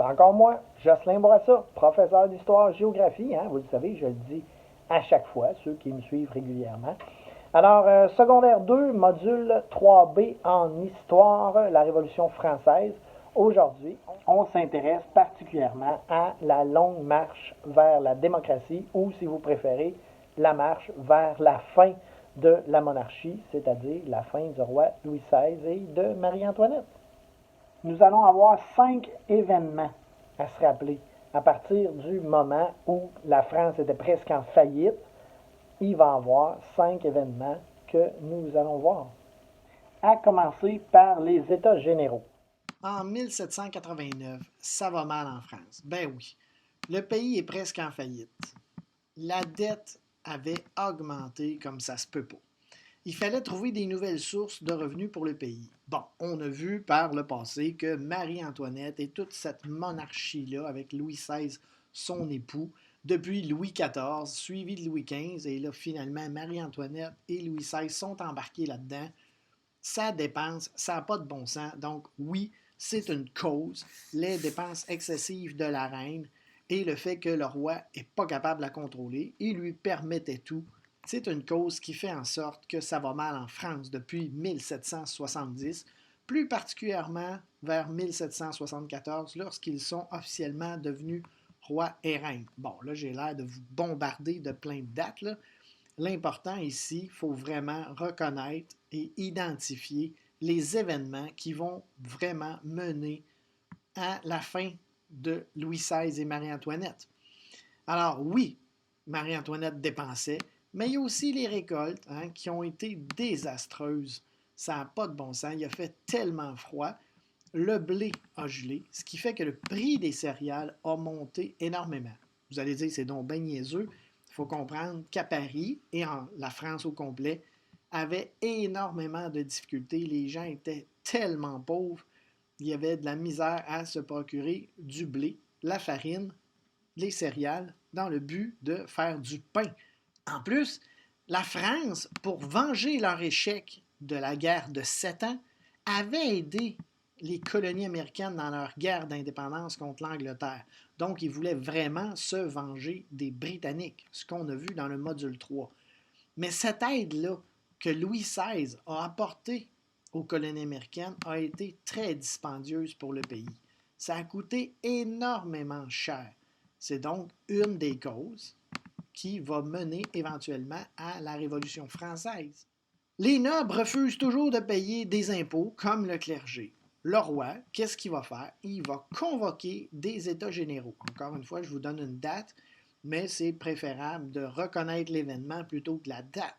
encore moi, Jocelyn Bourassa, professeur d'histoire-géographie. Vous le savez, je le dis à chaque fois, ceux qui me suivent régulièrement. Alors, secondaire 2, module 3B en histoire, la Révolution française. Aujourd'hui, on s'intéresse particulièrement à la longue marche vers la démocratie ou, si vous préférez, la marche vers la fin de la monarchie, c'est-à-dire la fin du roi Louis XVI et de Marie-Antoinette. Nous allons avoir 5 événements à se rappeler à partir du moment où la France était presque en faillite. Il va y avoir 5 événements que nous allons voir. À commencer par les États généraux. En 1789, ça va mal en France. Ben oui, le pays est presque en faillite. La dette avait augmenté comme ça se peut pas. Il fallait trouver des nouvelles sources de revenus pour le pays. Bon, on a vu par le passé que Marie-Antoinette et toute cette monarchie-là, avec Louis XVI, son époux, depuis Louis XIV, suivi de Louis XV, et là, finalement, Marie-Antoinette et Louis XVI sont embarqués là-dedans. Ça dépense, ça n'a pas de bon sens. Donc, oui, c'est une cause, les dépenses excessives de la reine et le fait que le roi n'est pas capable de la contrôler et lui permettait tout. C'est une cause qui fait en sorte que ça va mal en France depuis 1770, plus particulièrement vers 1774, lorsqu'ils sont officiellement devenus roi et reine. Bon, là, j'ai l'air de vous bombarder de plein de dates, là. L'important ici, il faut vraiment reconnaître et identifier les événements qui vont vraiment mener à la fin de Louis XVI et Marie-Antoinette. Alors oui, Marie-Antoinette dépensait, mais il y a aussi les récoltes qui ont été désastreuses. Ça n'a pas de bon sens. Il a fait tellement froid. Le blé a gelé, ce qui fait que le prix des céréales a monté énormément. Vous allez dire, c'est donc bien niaiseux. Il faut comprendre qu'à Paris et en la France au complet, avait énormément de difficultés. Les gens étaient tellement pauvres. Il y avait de la misère à se procurer du blé, la farine, les céréales, dans le but de faire du pain. En plus, la France, pour venger leur échec de la guerre de 7 ans, avait aidé les colonies américaines dans leur guerre d'indépendance contre l'Angleterre. Donc, ils voulaient vraiment se venger des Britanniques, ce qu'on a vu dans le module 3. Mais cette aide-là que Louis XVI a apportée aux colonies américaines a été très dispendieuse pour le pays. Ça a coûté énormément cher. C'est donc une des causes qui va mener éventuellement à la Révolution française. Les nobles refusent toujours de payer des impôts comme le clergé. Le roi, qu'est-ce qu'il va faire? Il va convoquer des États généraux. Encore une fois, je vous donne une date, mais c'est préférable de reconnaître l'événement plutôt que la date.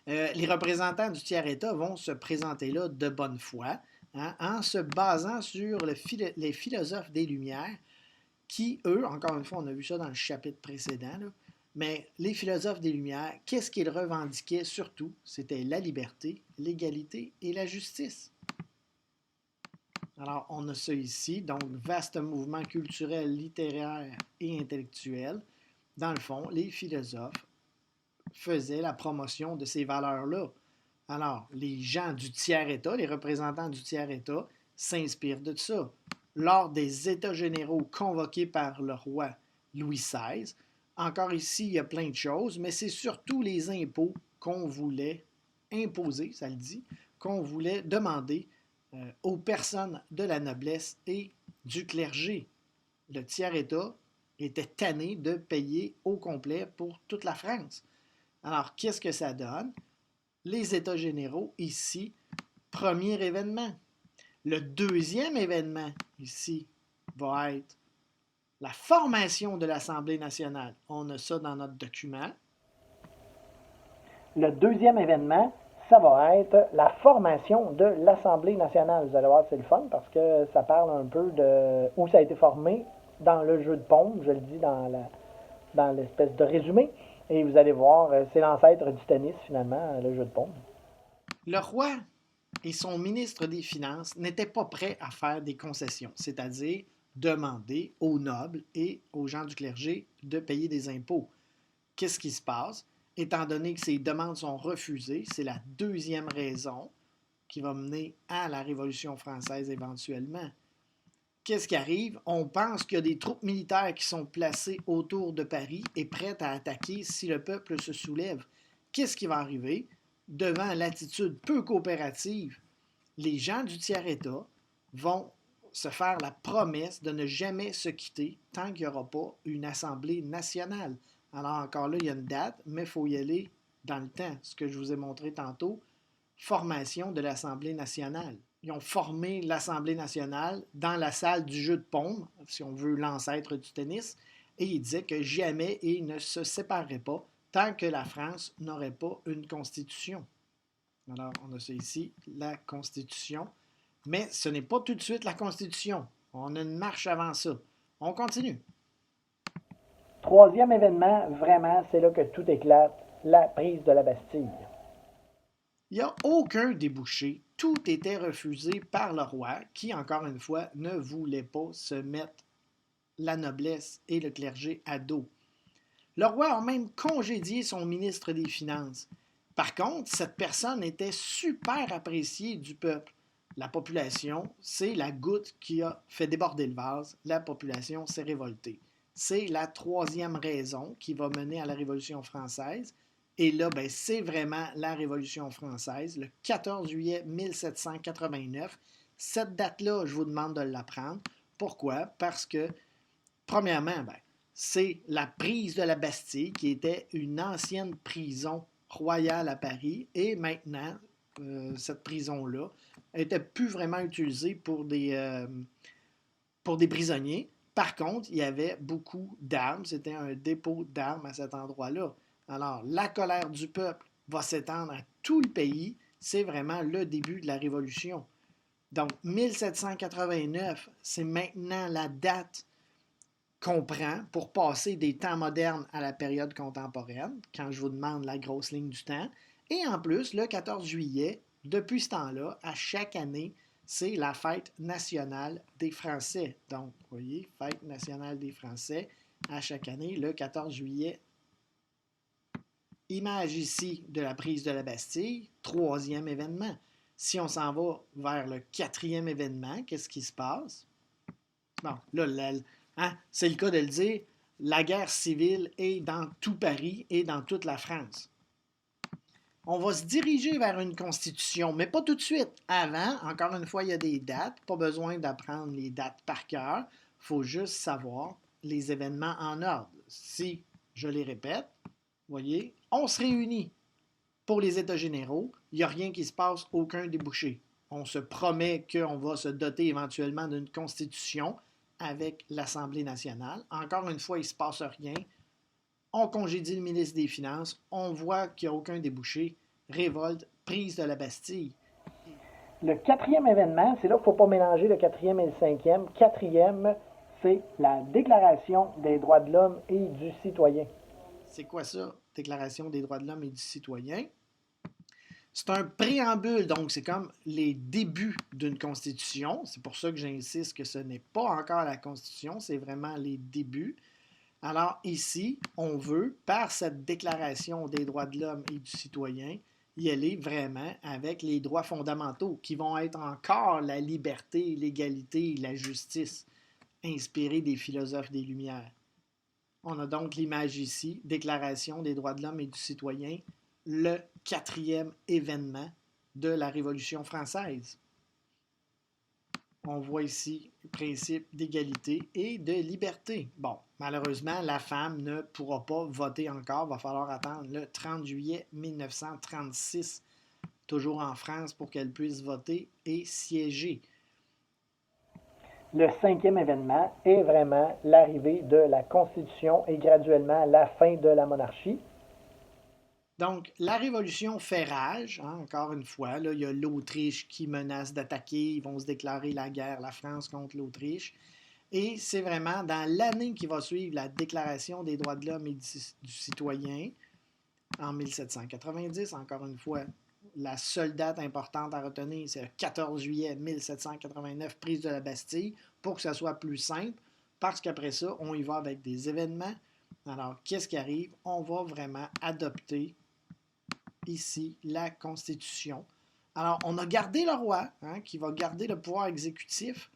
Les représentants du tiers-État vont se présenter là de bonne foi, en se basant sur les philosophes des Lumières qui, eux, encore une fois, on a vu ça dans le chapitre précédent, là, mais les philosophes des Lumières, qu'est-ce qu'ils revendiquaient surtout? C'était la liberté, l'égalité et la justice. Alors, on a ça ici, donc vaste mouvement culturel, littéraire et intellectuel. Dans le fond, les philosophes faisaient la promotion de ces valeurs-là. Alors, les gens du tiers-État, les représentants du tiers-État, s'inspirent de ça. Lors des États généraux convoqués par le roi Louis XVI, encore ici, il y a plein de choses, mais c'est surtout les impôts qu'on voulait imposer, ça le dit, qu'on voulait demander aux personnes de la noblesse et du clergé. Le tiers-État était tanné de payer au complet pour toute la France. Alors, qu'est-ce que ça donne? Les États généraux, ici, premier événement. Le deuxième événement, ici, va être la formation de l'Assemblée nationale. On a ça dans notre document. Le deuxième événement, ça va être la formation de l'Assemblée nationale. Vous allez voir, c'est le fun parce que ça parle un peu de où ça a été formé dans le jeu de paume, je le dis dans l'espèce de résumé. Et vous allez voir, c'est l'ancêtre du tennis finalement, le jeu de paume. Le roi et son ministre des Finances n'étaient pas prêts à faire des concessions, c'est-à-dire demander aux nobles et aux gens du clergé de payer des impôts. Qu'est-ce qui se passe? Étant donné que ces demandes sont refusées, c'est la deuxième raison qui va mener à la Révolution française éventuellement. qu'est-ce qui arrive? On pense qu'il y a des troupes militaires qui sont placées autour de Paris et prêtes à attaquer si le peuple se soulève. Qu'est-ce qui va arriver? Devant l'attitude peu coopérative, les gens du tiers-État vont se faire la promesse de ne jamais se quitter tant qu'il n'y aura pas une Assemblée nationale. Alors encore là, il y a une date, mais il faut y aller dans le temps. Ce que je vous ai montré tantôt, formation de l'Assemblée nationale. Ils ont formé l'Assemblée nationale dans la salle du jeu de paume, si on veut l'ancêtre du tennis, et ils disaient que jamais ils ne se sépareraient pas tant que la France n'aurait pas une constitution. Alors, on a ça ici, la Constitution. Mais ce n'est pas tout de suite la Constitution. On a une marche avant ça. On continue. Troisième événement, vraiment, c'est là que tout éclate, la prise de la Bastille. Il n'y a aucun débouché. Tout était refusé par le roi qui, encore une fois, ne voulait pas se mettre la noblesse et le clergé à dos. Le roi a même congédié son ministre des Finances. Par contre, cette personne était super appréciée du peuple. La population, c'est la goutte qui a fait déborder le vase. La population s'est révoltée. C'est la troisième raison qui va mener à la Révolution française. Et là, ben, c'est vraiment la Révolution française, le 14 juillet 1789. Cette date-là, je vous demande de l'apprendre. Pourquoi? Parce que, premièrement, ben, c'est la prise de la Bastille, qui était une ancienne prison royale à Paris. Et maintenant, cette prison-là n'était plus vraiment utilisée pour des prisonniers. Par contre, il y avait beaucoup d'armes. C'était un dépôt d'armes à cet endroit-là. Alors, la colère du peuple va s'étendre à tout le pays. C'est vraiment le début de la Révolution. Donc, 1789, c'est maintenant la date qu'on prend pour passer des temps modernes à la période contemporaine, quand je vous demande la grosse ligne du temps. Et en plus, le 14 juillet, depuis ce temps-là, à chaque année, c'est la fête nationale des Français. Donc, vous voyez, fête nationale des Français, à chaque année, le 14 juillet. Image ici de la prise de la Bastille, troisième événement. Si on s'en va vers le quatrième événement, qu'est-ce qui se passe? Bon, là, c'est le cas de le dire, la guerre civile est dans tout Paris et dans toute la France. On va se diriger vers une constitution, mais pas tout de suite. Avant, encore une fois, il y a des dates. Pas besoin d'apprendre les dates par cœur. Il faut juste savoir les événements en ordre. Si, je les répète, voyez, on se réunit pour les États généraux. Il n'y a rien qui se passe, aucun débouché. On se promet qu'on va se doter éventuellement d'une constitution avec l'Assemblée nationale. Encore une fois, il ne se passe rien. On congédie le ministre des Finances. On voit qu'il n'y a aucun débouché. Révolte, prise de la Bastille. Le quatrième événement, c'est là qu'il ne faut pas mélanger le quatrième et le cinquième. Quatrième, c'est la Déclaration des droits de l'homme et du citoyen. C'est quoi ça, Déclaration des droits de l'homme et du citoyen? C'est un préambule, donc c'est comme les débuts d'une constitution. C'est pour ça que j'insiste que ce n'est pas encore la constitution, c'est vraiment les débuts. Alors ici, on veut, par cette déclaration des droits de l'homme et du citoyen, y aller vraiment avec les droits fondamentaux qui vont être encore la liberté, l'égalité et la justice, inspirés des philosophes des Lumières. On a donc l'image ici, Déclaration des droits de l'homme et du citoyen, le quatrième événement de la Révolution française. On voit ici le principe d'égalité et de liberté. Bon, malheureusement, la femme ne pourra pas voter encore. Il va falloir attendre le 30 juillet 1936, toujours en France, pour qu'elle puisse voter et siéger. Le cinquième événement est vraiment l'arrivée de la Constitution et graduellement la fin de la monarchie. Donc, la Révolution fait rage, encore une fois. Là, il y a l'Autriche qui menace d'attaquer. Ils vont se déclarer la guerre, la France contre l'Autriche. Et c'est vraiment dans l'année qui va suivre la Déclaration des droits de l'homme et du citoyen, en 1790, encore une fois, la seule date importante à retenir, c'est le 14 juillet 1789, prise de la Bastille, pour que ça soit plus simple, parce qu'après ça, on y va avec des événements. Alors, qu'est-ce qui arrive? On va vraiment adopter ici la Constitution. Alors, on a gardé le roi, qui va garder le pouvoir exécutif,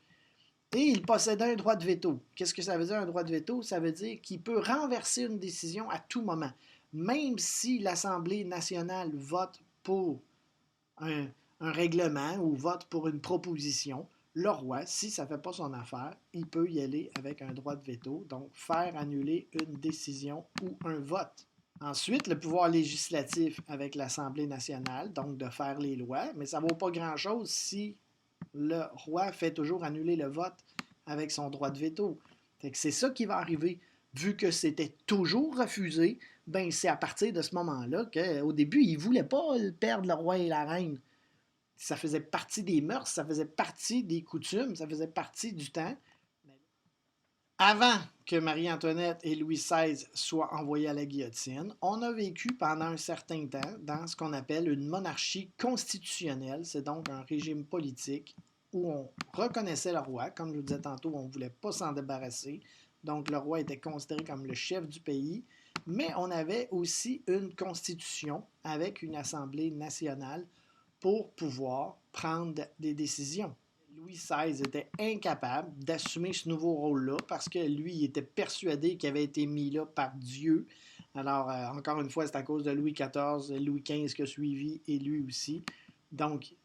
Et il possédait un droit de veto. Qu'est-ce que ça veut dire un droit de veto? Ça veut dire qu'il peut renverser une décision à tout moment. Même si l'Assemblée nationale vote pour un, un règlement ou vote pour une proposition, le roi, si ça ne fait pas son affaire, il peut y aller avec un droit de veto, donc faire annuler une décision ou un vote. Ensuite, le pouvoir législatif avec l'Assemblée nationale, donc de faire les lois, mais ça ne vaut pas grand-chose si le roi fait toujours annuler le vote avec son droit de veto. C'est ça qui va arriver. Vu que c'était toujours refusé, ben c'est à partir de ce moment-là qu'au début, il ne voulait pas perdre le roi et la reine. Ça faisait partie des mœurs, ça faisait partie des coutumes, ça faisait partie du temps. Avant que Marie-Antoinette et Louis XVI soient envoyés à la guillotine, on a vécu pendant un certain temps dans ce qu'on appelle une monarchie constitutionnelle. C'est donc un régime politique où on reconnaissait le roi. Comme je vous disais tantôt, on ne voulait pas s'en débarrasser. Donc le roi était considéré comme le chef du pays. Mais on avait aussi une constitution avec une assemblée nationale pour pouvoir prendre des décisions. Louis XVI était incapable d'assumer ce nouveau rôle-là parce que lui, il était persuadé qu'il avait été mis là par Dieu. Alors, encore une fois, c'est à cause de Louis XIV, Louis XV qui a suivi et lui aussi. Donc,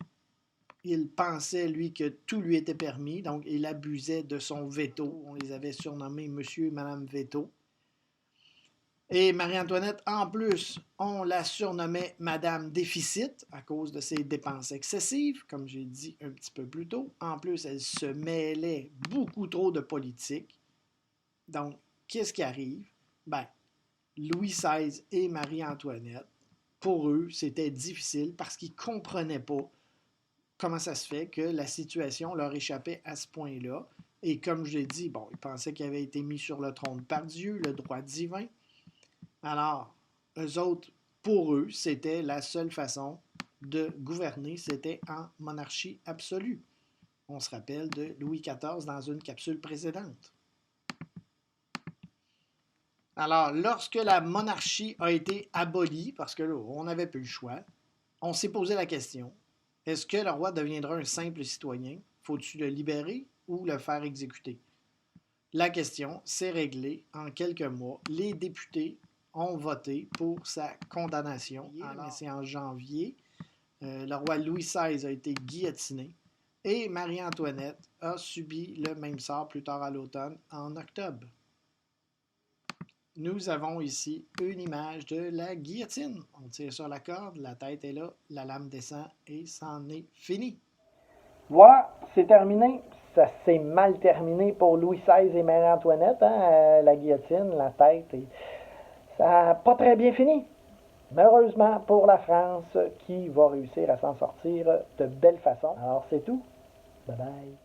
il pensait, lui, que tout lui était permis. Donc, il abusait de son veto. On les avait surnommés Monsieur et Madame Veto. Et Marie-Antoinette, en plus, on la surnommait Madame Déficit à cause de ses dépenses excessives, comme j'ai dit un petit peu plus tôt. En plus, elle se mêlait beaucoup trop de politique. Donc, qu'est-ce qui arrive? Ben, Louis XVI et Marie-Antoinette, pour eux, c'était difficile parce qu'ils ne comprenaient pas comment ça se fait que la situation leur échappait à ce point-là. Et comme je l'ai dit, bon, ils pensaient qu'ils avaient été mis sur le trône par Dieu, le droit divin. Alors, eux autres, pour eux, c'était la seule façon de gouverner, c'était en monarchie absolue. On se rappelle de Louis XIV dans une capsule précédente. Alors, lorsque la monarchie a été abolie, parce que là, on n'avait plus le choix, on s'est posé la question, est-ce que le roi deviendra un simple citoyen? Faut-il le libérer ou le faire exécuter? La question s'est réglée en quelques mois. Les députés ont voté pour sa condamnation. Alors, c'est en janvier. Le roi Louis XVI a été guillotiné et Marie-Antoinette a subi le même sort plus tard à l'automne, en octobre. Nous avons ici une image de la guillotine. On tire sur la corde, la tête est là, la lame descend et c'en est fini. Voilà, c'est terminé. Ça s'est mal terminé pour Louis XVI et Marie-Antoinette, hein, la guillotine, la tête. Et ça n'a pas très bien fini. Mais heureusement pour la France qui va réussir à s'en sortir de belle façon. Alors c'est tout. Bye bye.